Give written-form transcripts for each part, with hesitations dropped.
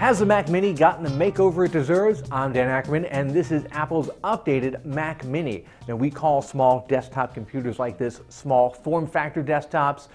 Has the Mac Mini gotten the makeover it deserves? I'm Dan Ackerman, and this is Apple's updated Mac Mini. Now, we call small desktop computers like this small form factor desktops.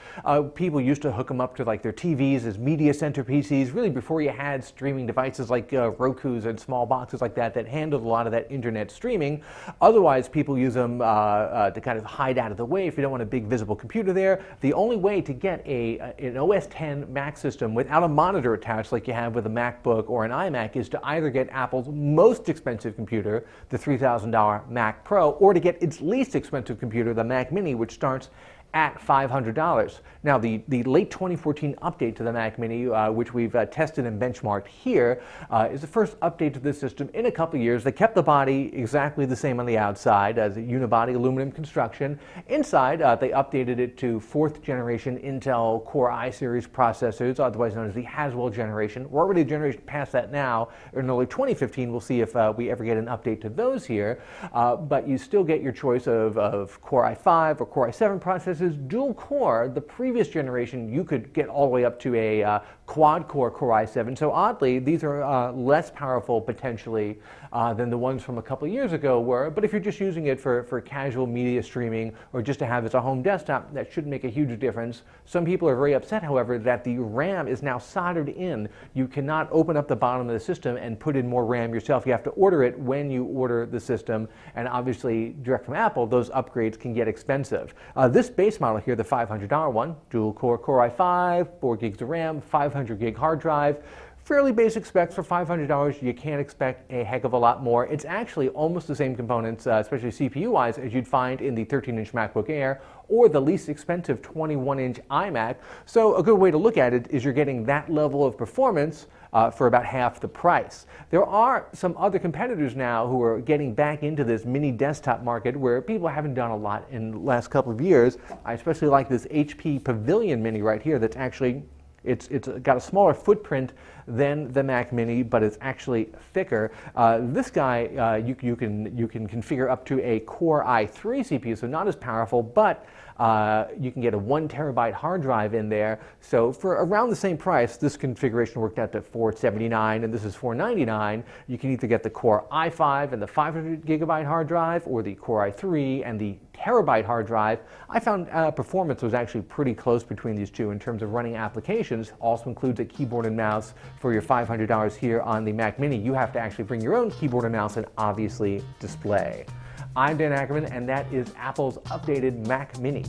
People used to hook them up to like their TVs as media center PCs, really before you had streaming devices like Roku's and small boxes like that that handled a lot of that internet streaming. Otherwise, people use them to kind of hide out of the way if you don't want a big visible computer there. The only way to get an OS X Mac system without a monitor attached like you have with a MacBook or an iMac is to either get Apple's most expensive computer, the $3,000 Mac Pro, or to get its least expensive computer, the Mac Mini, which starts at $500. Now, the late 2014 update to the Mac Mini, which we've tested and benchmarked here, is the first update to this system in a couple years. They kept the body exactly the same on the outside as a unibody aluminum construction. Inside, they updated it to 4th generation Intel Core i series processors, otherwise known as the Haswell generation. We're already a generation past that now. In early 2015, we'll see if we ever get an update to those here. But you still get your choice of Core i5 or Core i7 processors. Dual core, the previous generation, you could get all the way up to a quad-core Core i7. So oddly, these are less powerful potentially than the ones from a couple of years ago were. But if you're just using it for casual media streaming or just to have as a home desktop, that shouldn't make a huge difference. Some people are very upset, however, that the RAM is now soldered in. You cannot open up the bottom of the system and put in more RAM yourself. You have to order it when you order the system. And obviously, direct from Apple, those upgrades can get expensive. This base model here, the $500 one, dual core Core i5, 4 gigs of RAM, 500 gig hard drive. Fairly basic specs for $500. You can't expect a heck of a lot more. It's actually almost the same components, especially CPU-wise, as you'd find in the 13-inch MacBook Air or the least expensive 21-inch iMac. So a good way to look at it is you're getting that level of performance for about half the price. There are some other competitors now who are getting back into this mini desktop market where people haven't done a lot in the last couple of years. I especially like this HP Pavilion Mini right here that's actually It's got a smaller footprint than the Mac Mini, but it's actually thicker. This guy, you can configure up to a Core i3 CPU, so not as powerful, but you can get a 1 terabyte hard drive in there. So for around the same price, this configuration worked out to $479, and this is $499. You can either get the Core i5 and the 500 gigabyte hard drive, or the Core i3 and the terabyte hard drive. I found performance was actually pretty close between these two in terms of running applications. Also includes a keyboard and mouse for your $500 here on the Mac Mini. You have to actually bring your own keyboard and mouse and obviously display. I'm Dan Ackerman, and that is Apple's updated Mac Mini.